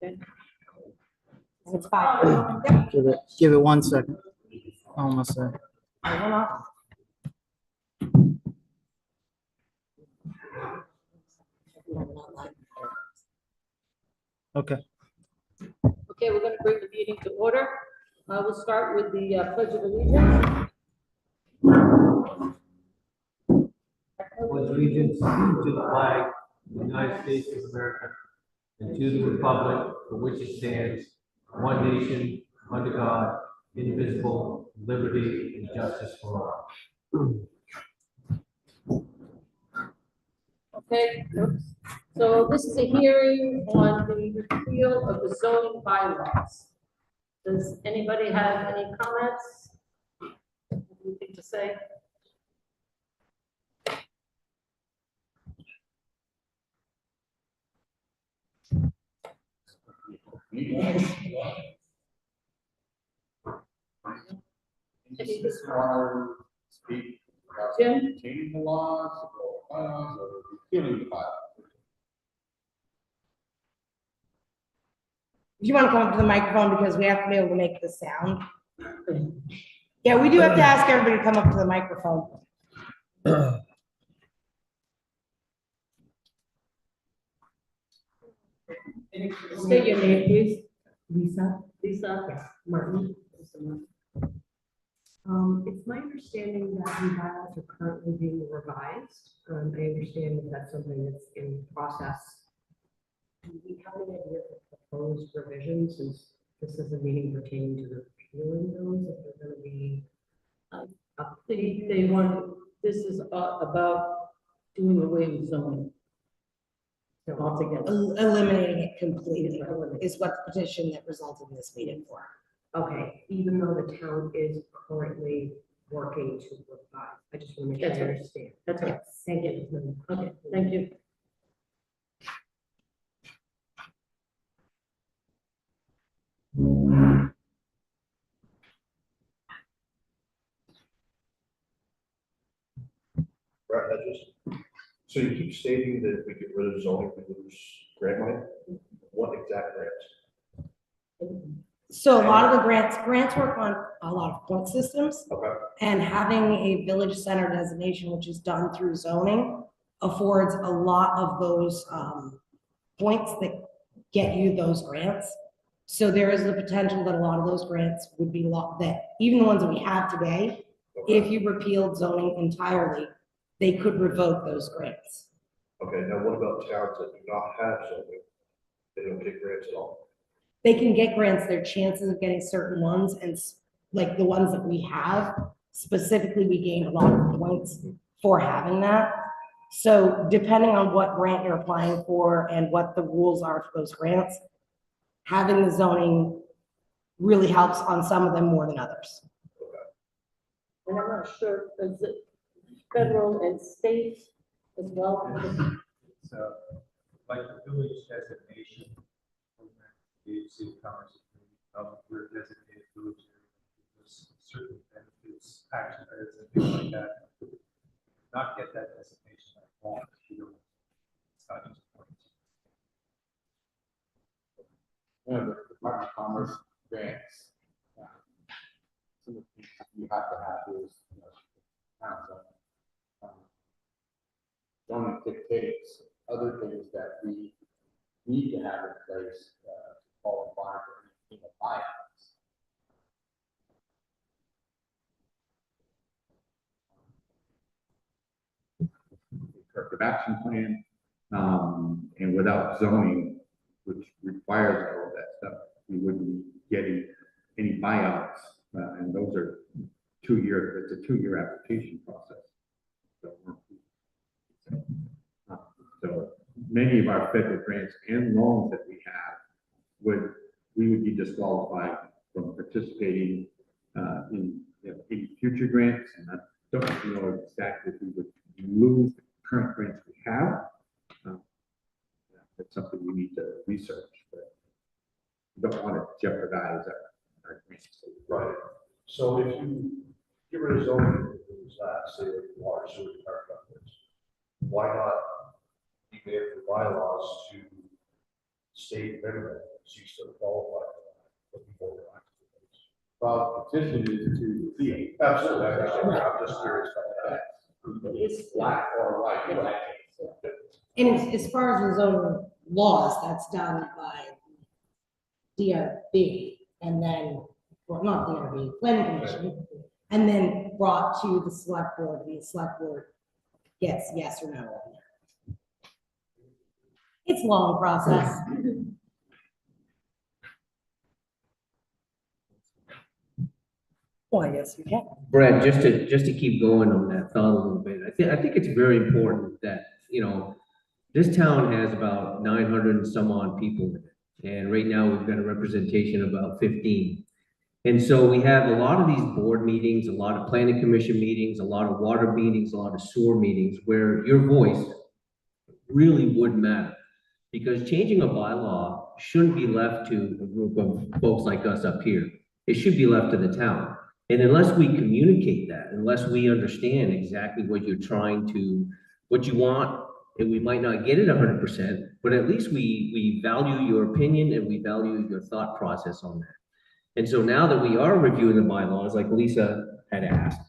Okay. It's 5. Give it 1 second. Almost there. Okay. Okay, we're going to bring the meeting to order. We'll start with the Pledge of Allegiance. Pledge allegiance to the flag of the United States of America and to the republic for which it stands, one nation, under God, indivisible, liberty and justice for all. Okay, so this is a hearing on the repeal of the zoning bylaws. Does anybody have any comments? Anything to say? You just want to speak about Jim? changing the laws or bylaws or repealing the bylaws? You want to come up to the microphone because we have to be able to make the sound. Yeah, we do have to ask everybody to come up to the microphone. State your name, please. Lisa, Lisa? yes, Martin. Lisa Martin. It's my understanding that the bylaws are currently being revised. I understand that that's something that's in process. Do we have any idea of the proposed revisions, since this is a meeting pertaining to repealing those, if they're gonna be They want, this is about doing away with zoning altogether. Eliminating it completely is what the petition that resulted in this meeting for. okay, even though the town is currently working to revise? I just want to make sure That's I right. understand. That's right. Thank you. Okay, thank you. Right, that just, so you keep stating that if we get rid of zoning, we lose grant money? What exact grants? So a lot of the grants work on a lot of point systems, Okay, and having a village center designation, which is done through zoning, affords a lot of those points that get you those grants. So there is the potential that a lot of those grants would be that even the ones that we have today, if you repealed zoning entirely, they could revoke those grants. okay, now what about towns that do not have zoning? They don't get grants at all? They can get grants, their chances of getting certain ones, and like the ones that we have, specifically, we gained a lot of points for having that. So depending on what grant you're applying for and what the rules are for those grants, having the zoning really helps on some of them more than others. And I'm not sure, is it federal and state as well? So, like the village designation program, the city council, we're designated village area, there's certain benefits, action areas, and things like that. Not get that designation at all, you know, it's not just points. The Department of Commerce grants. Some of the things you have to have is, you know, towns, zoning dictates other things that we need to have in place to qualify for anything of buyouts. Corrective action plan, and without zoning, which requires all of that stuff, we wouldn't be getting any buyouts, and those are 2 year, it's a 2-year application process. So many of our federal grants and loans that we have we would be disqualified from participating in any future grants, and I don't know exactly if we would lose the current grants we have. That's something we need to research, but we don't want to jeopardize our grants. Right. So if you get rid of zoning, say like water, sewer, power companies, why not be able to bylaws to state minimum she's still qualified before we're on. Well, petition is to appeal. Absolutely, I understand, I'm just curious about that. It's Black or white, right? And as far as the zoning laws, that's done by DRB and then, well, not DRB, planning commission, and then brought to the select board, the select board gets yes or no on there. It's a long process. Well, I guess you can. Brad, just to keep going on that thought a little bit, I think it's very important that, you know, this town has about 900 and some odd people in it. And right now we've got a representation of about 15. And so we have a lot of these board meetings, a lot of planning commission meetings, a lot of water meetings, a lot of sewer meetings where your voice really would matter. Because changing a bylaw shouldn't be left to a group of folks like us up here. It should be left to the town. And unless we communicate that, unless we understand exactly what you're trying to, what you want, and we might not get it 100%, but at least we value your opinion and we value your thought process on that. And so now that we are reviewing the bylaws, like Lisa had asked,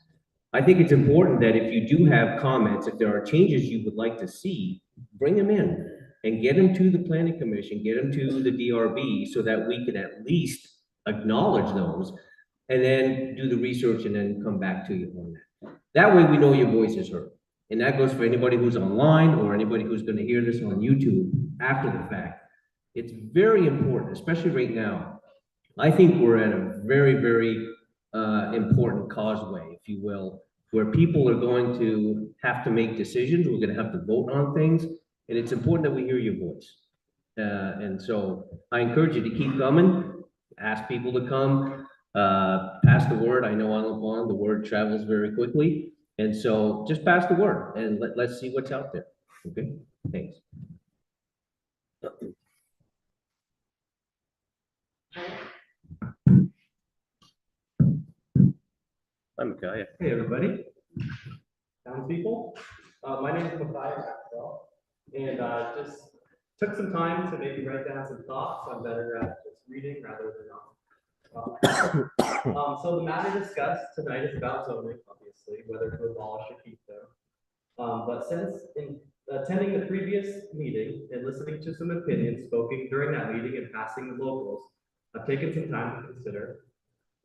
I think it's important that if you do have comments, if there are changes you would like to see, bring them in and get them to the planning commission, get them to the DRB so that we can at least acknowledge those and then do the research and then come back to you on that. That way we know your voice is heard. And that goes for anybody who's online or anybody who's going to hear this on YouTube after the fact. It's very important, especially right now. I think we're at a very, very important causeway, if you will, where people are going to have to make decisions. We're going to have to vote on things. And it's important that we hear your voice. And so I encourage you to keep coming, ask people to come, pass the word. I know on the word travels very quickly. And so just pass the word and let's see what's out there. Okay, thanks. I'm Micaiah. Hey, everybody. Townspeople. My name is Micaiah Maxwell, and just took some time to maybe write down some thoughts. I'm better at just reading rather than so the matter discussed tonight is about zoning, obviously, whether to abolish or keep them. But since attending the previous meeting and listening to some opinions spoken during that meeting and passing the locals, I've taken some time to consider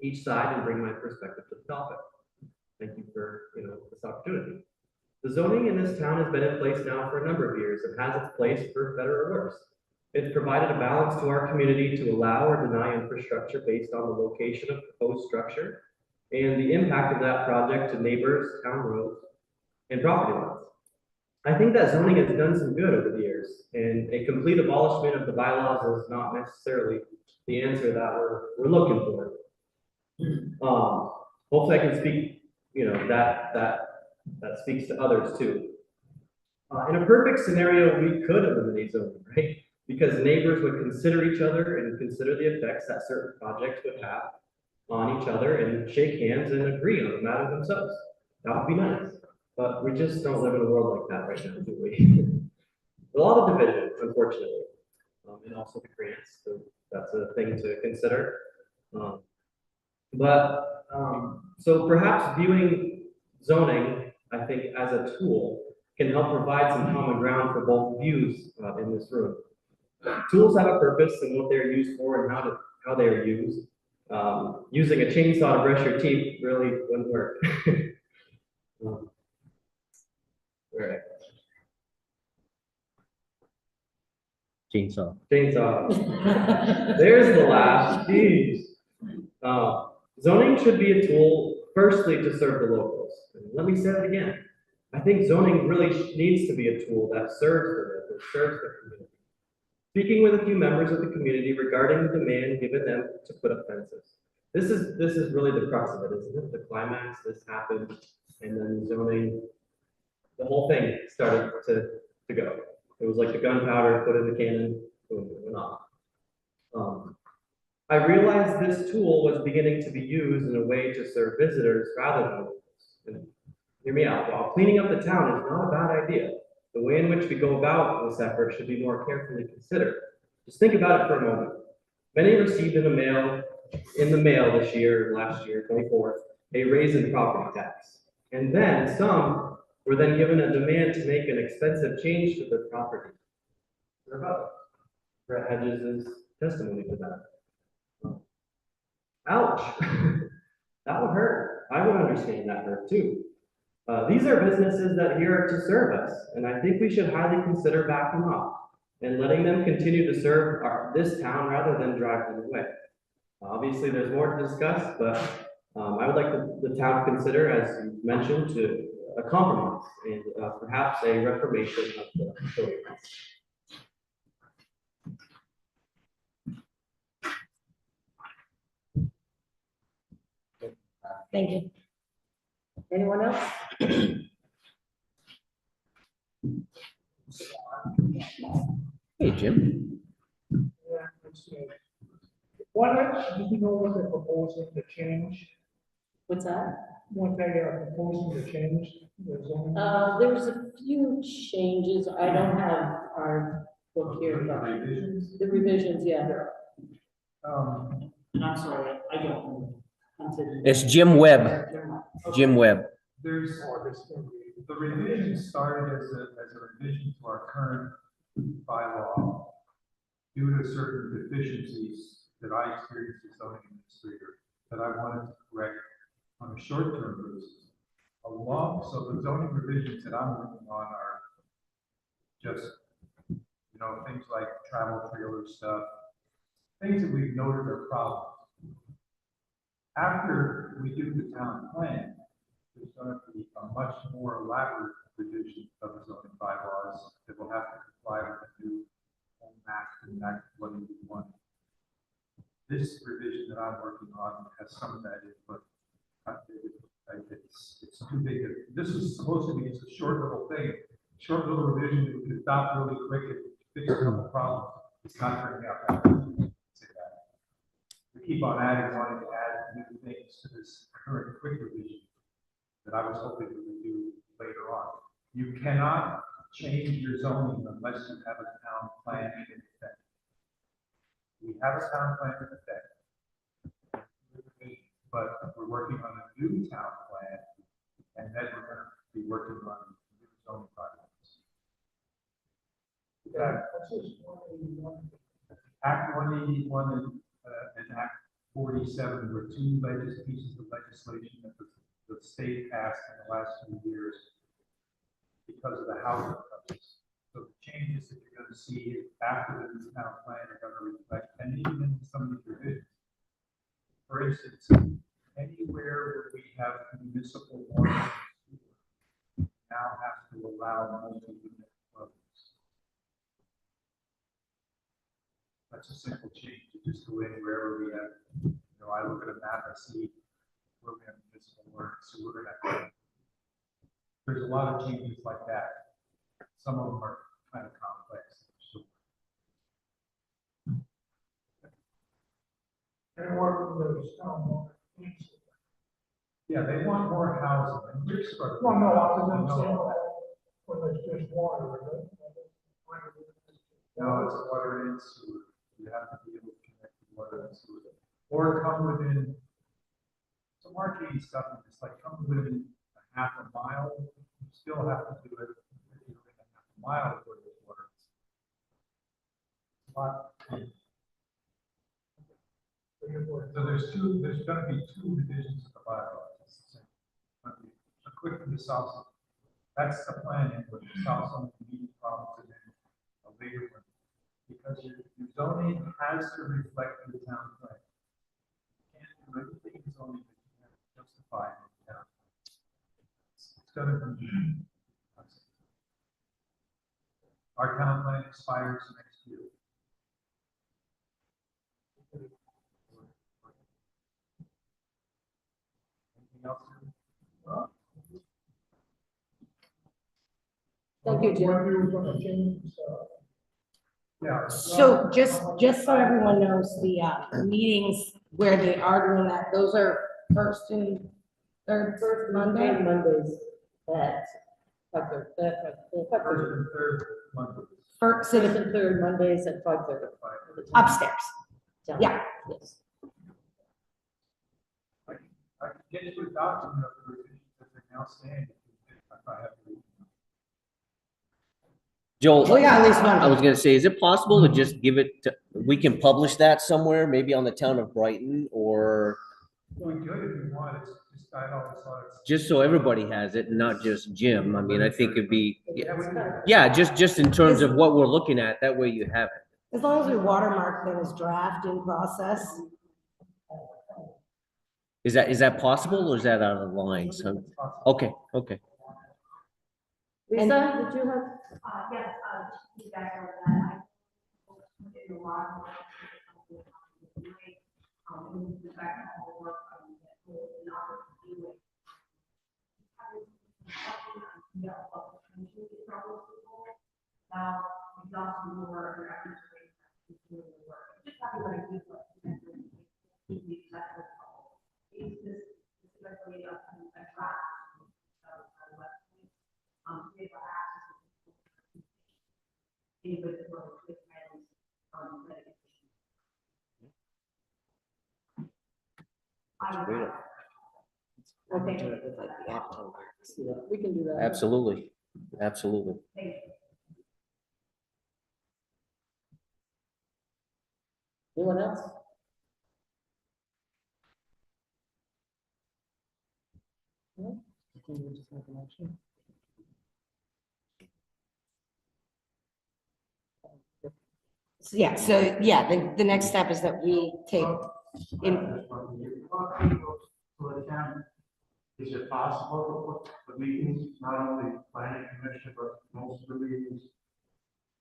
each side and bring my perspective to the topic. Thank you for this opportunity. The zoning in this town has been in place now for a number of years and has its place for better or worse. It's provided a balance to our community to allow or deny infrastructure based on the location of proposed structure and the impact of that project to neighbors, town roads, and property lines. I think that zoning has done some good over the years, and a complete abolishment of the bylaws is not necessarily the answer that we're looking for. Hopefully I can speak, that speaks to others too. In a perfect scenario, we could eliminate zoning, right? Because neighbors would consider each other and consider the effects that certain projects would have on each other and shake hands and agree on the matter themselves. That would be nice, but we just don't live in a world like that right now, do we? A lot of division, unfortunately, and also the grants, so that's a thing to consider. So perhaps viewing zoning, I think, as a tool can help provide some common ground for both views in this room. Tools have a purpose and what they're used for and how they are used. Using a chainsaw to brush your teeth really wouldn't work. All right. Chainsaw. Chainsaw. There's the laugh. Jeez. Zoning should be a tool, firstly, to serve the locals. And let me say it again. I think zoning really needs to be a tool that serves the locals, serves the community. Speaking with a few members of the community regarding the demand given them to put up fences. This is really the crux of it, isn't it? The climax, this happened, and then zoning, the whole thing started to go. It was like the gunpowder put in the cannon, boom, it went off. I realized this tool was beginning to be used in a way to serve visitors rather than locals. And hear me out, while cleaning up the town is not a bad idea, the way in which we go about this effort should be more carefully considered. Just think about it for a moment. Many received in the mail this year, last year, 24, a raise in property tax. And then some were then given a demand to make an expensive change to their property. What about Brett Hedges' testimony to that? Ouch. That would hurt. I would understand that hurt too. These are businesses that are here to serve us, and I think we should highly consider backing off and letting them continue to serve this town rather than drive them away. Obviously, there's more to discuss, but I would like the town to consider, as you mentioned, to a compromise and perhaps a reformation of the facility. Thank you. Anyone else? Hey, Jim. What do you know what they're proposing to change? What's that? What they are proposing to change the zoning? There's a few changes. I don't have our book here, but the revisions, yeah. And I'm sorry, I don't know. It's Jim Webb. Jim Webb. There's, the revision started as a revision to our current bylaw due to certain deficiencies that I experienced as zoning administrator that I wanted to correct on a short-term basis. So the zoning revisions that I'm working on are just, things like travel trailer stuff, things that we've noted are problems. After we do the town plan, there's going to be a much more elaborate revision of the zoning bylaws that will have to comply with the new home act and Act 181. This revision that I'm working on has some of that input. It's too big. This is supposed to be just a short little thing, short little revision that we could adopt really quick and fix a couple problems. It's not turning out that way. We keep on wanting to add new things to this current quick revision that I was hoping we would do later on. You cannot change your zoning unless you have a town plan in effect. We have a town plan in effect, but we're working on a new town plan, and then we're going to be working on new zoning bylaws. Act 181 and Act 47 were two pieces of legislation that the state passed in the last few years because of the housing crisis. So the changes that you're going to see after the new town plan are going to reflect, and even some of the provisions. For instance, anywhere where we have municipal water now have to allow multi-unit dwellings. That's a simple change. You just go in wherever we have, I look at a map, I see where we have municipal water, so we're going to have, there's a lot of changes like that. Some of them are kind of complex. And work with those town. Yeah, they want more housing. And here's what- Well, no, I was gonna say that when there's just water, right? No, it's water and sewer. You have to be able to connect the water and sewer. Or come within, some marquee stuff, it's like come within a half a mile, you still have to do it if you're within a half a mile of where there's water. So there's gonna be two divisions of the bylaws. A quick and the south. That's the plan, but the south zone immediate problems and then a later one. Because your zoning has to reflect the town plan. You can't do everything in zoning that you have to justify in the town. It's gonna be. Our town plan expires next year. Anything else? Thank you, Jim. When you were gonna change, Yeah. So just so everyone knows, the meetings where they are doing that, those are first and third Monday. Mondays at 5:30. First and third Monday. First First and third Mondays at 5:30. upstairs. Tell Yeah. me. Yes. I can get you a document of the revisions that they're now saying. If I have to. Joel, We got at least one. I was gonna say, is it possible to just give it to, we can publish that somewhere, maybe on the town of Brighton, or We could if you want, it's just, I always thought it's. just so everybody has it, and not just Jim? I mean, I think it'd be, Yeah, we can. yeah, just in terms of what we're looking at, that way you have it. As long as we watermark them as draft in process. Is that possible, or is that out of line? So, okay, okay. Lisa, did you have? Yes, you guys are that. I did a lot of work. The fact that all the work in order to do it. Now, we've got some more records. Just having like this. Is this especially a track? They have access. Anybody that wants to We can do that. Absolutely, absolutely. Anyone else? No? Can you just make a motion? Yeah, so, yeah, the next step is that we take in, Is it possible to put the meetings, not only planning commission, but most of the meetings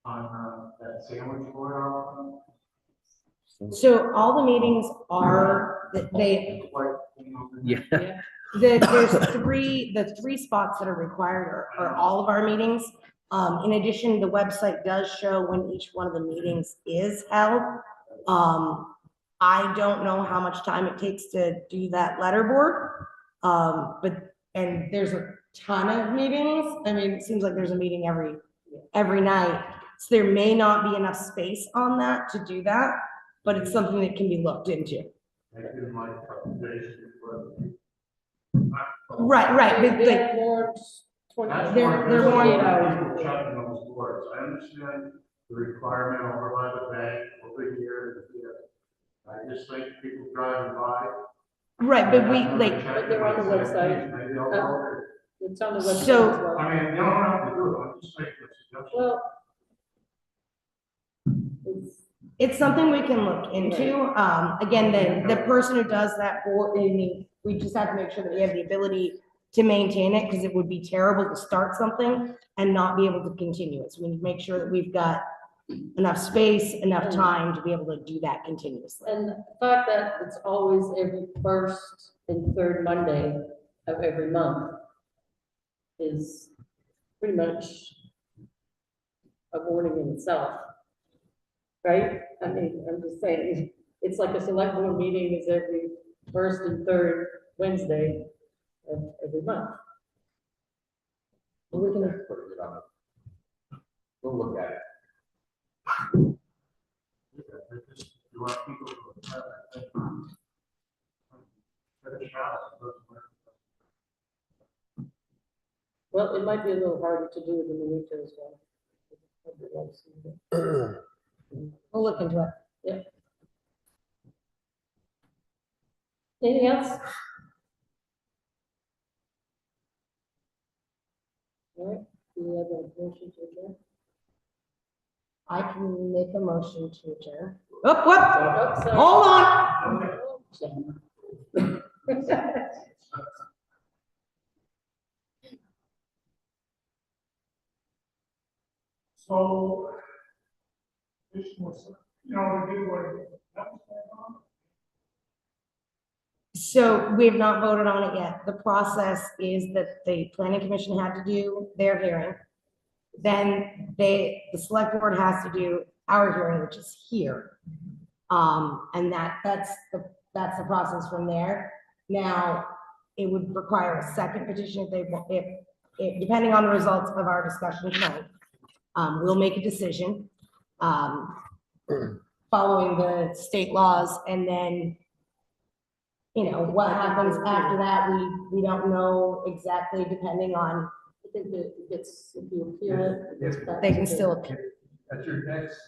on that sandwich board often? so all the meetings are, they, Yeah. there's the three spots that are required are all of our meetings. In addition, the website does show when each one of the meetings is held. I don't know how much time it takes to do that letterboard. And there's a ton of meetings. I mean, it seems like there's a meeting every night. So there may not be enough space on that to do that, but it's something that can be looked into. Right, but They're more 20, That's They're why there's a lot 48 of hours. people checking those boards. I understand the requirement over by the bank, over here. I just think people driving by. right, but we like, But they're on the website. Maybe they'll go there. It's on the website as So- well. I mean, you don't have to do it, I'm just making a suggestion. Well, it's something we can look into. Again, the person who does that board, I mean, we just have to make sure that we have the ability to maintain it, because it would be terrible to start something and not be able to continue it. So we need to make sure that we've got enough space, enough time to be able to do that continuously. and the fact that it's always every first and third Monday of every month is pretty much a warning in itself. Right? I mean, I'm just saying, it's like a select board meeting is every first and third Wednesday of every month. We can, We'll look at it. You want people to have that thing. Finish out. well, it might be a little harder to do it in the winter as well. We'll look into it. Anything else? All right, do we have a motion to adjourn? I can make a motion to adjourn. Oh, what? Oh, sorry. Hold on. So, this was, you know, we do what, that was going on. So we have not voted on it yet. The process is that the planning commission had to do their hearing. Then the select board has to do our hearing, which is here. And that's the process from there. Now, it would require a second petition if depending on the results of our discussion tonight. We'll make a decision. following the state laws, and then, you know, what happens after that, we don't know exactly, depending on, I think that it gets, if you appeal it, it gets back they to can the- still appeal. At your next,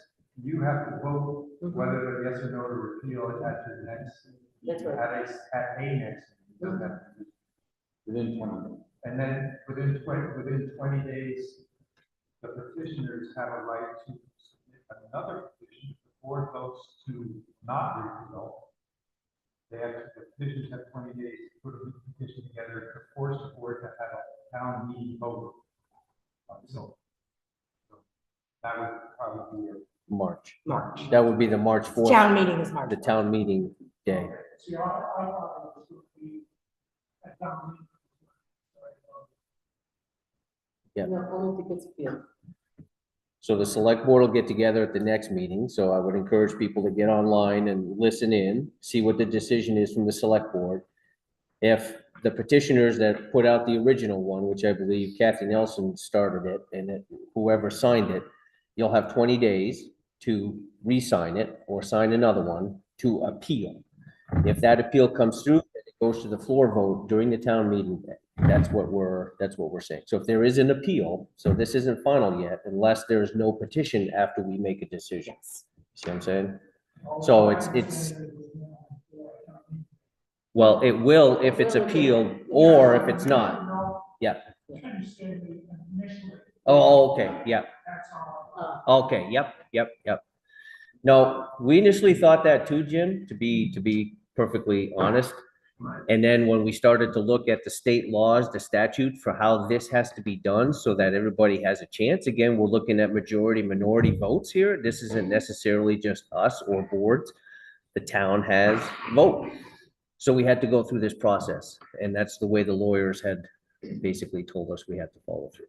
you have to vote whether to yes or no to repeal it at your next. That's right. At a next, it doesn't have to be. Within 20 days. And then within 20 days, the petitioners have a right to submit another petition. If the board votes to not repeal, the petitioners have 20 days to put a petition together to force the board to have a town meeting vote. So that would probably be March. March. That would be the March 4th, Town meeting is March. the town meeting day. See, I thought it was going to be at town meeting. Yeah. No, only if it gets appealed. So the select board will get together at the next meeting, so I would encourage people to get online and listen in, see what the decision is from the select board. If the petitioners that put out the original one, which I believe Kathy Nelson started it, and that whoever signed it, you'll have 20 days to re-sign it or sign another one to appeal. If that appeal comes through, it goes to the floor vote during the town meeting day. That's what we're saying. So if there is an appeal, so this isn't final yet, unless there's no petition after we make a decision. See what I'm saying? So it's, well, it will if it's appealed or if it's not. Yeah. Oh, okay, yeah. Okay, yep. No, we initially thought that too, Jim, to be perfectly honest. And then when we started to look at the state laws, the statute for how this has to be done so that everybody has a chance, again, we're looking at majority, minority votes here. This isn't necessarily just us or boards. The town has vote. So we had to go through this process, and that's the way the lawyers had basically told us we had to follow through.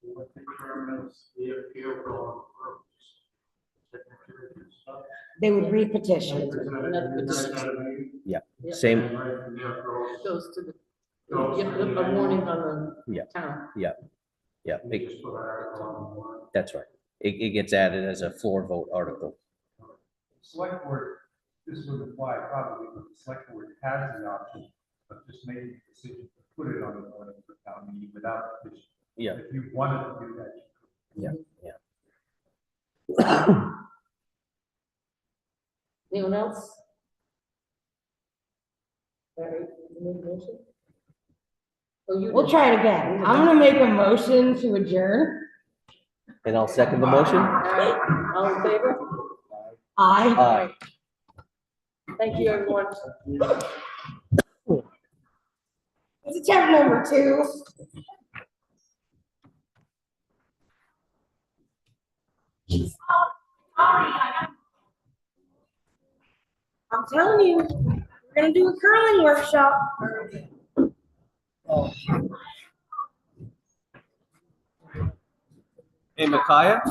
What determines the appeal going They would re-petition. Yeah, Yeah. same, Goes to the, you have a warning on the Yeah. town. yeah, that's right. It gets added as a floor vote article. select board, this would apply probably, but the select board has the option of just making a decision to put it on the warning for town meeting without a petition. Yeah. If you wanted to do that. you could. Anyone else? Barry, you make a motion? Oh, you We'll did. try it again. I'm gonna make a motion to adjourn. And I'll second the motion. All right, all in favor? Aye. Aye. Thank you, everyone. It's attempt number 2. I'm telling you, we're gonna do a curling workshop. Hey, Micaiah?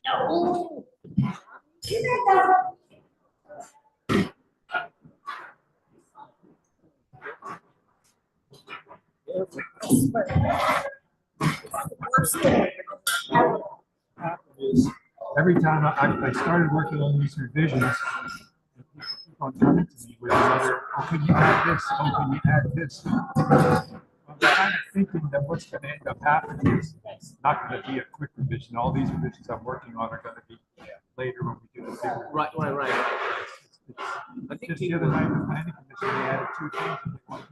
No. Every time I started working on these revisions, people keep on coming to me with another, oh, could you add this? Oh, can you add this? I'm kind of thinking that what's going to end up happening is it's not going to be a quick revision. All these revisions I'm working on are going to be later when we do the bigger. Right. I think the other night, the planning commission, they added 2 things. And they wanted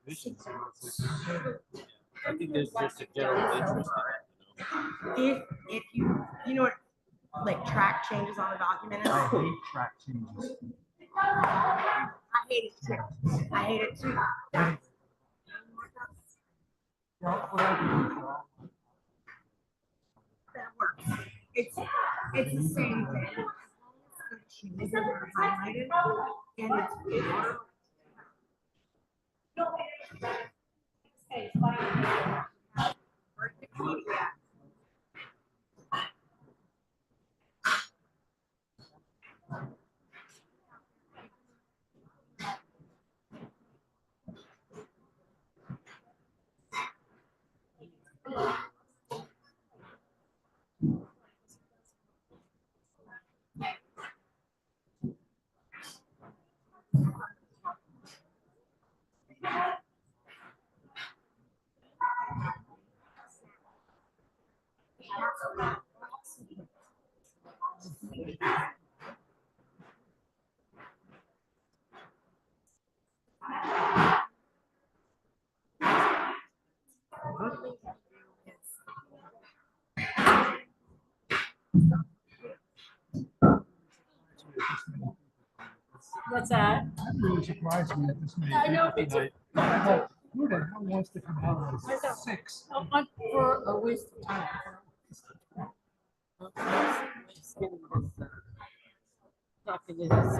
revisions. So it's like, I think there's just a general interest in it. If you know what, like track changes on a document I is? hate track changes. I hate it too. I hate it too. That works. It's the same thing. The changes are highlighted and it's. What's that? That really surprised me at this meeting. I know, me too. I thought, who the hell wants to come out I know. at 6? For a waste of time. Document is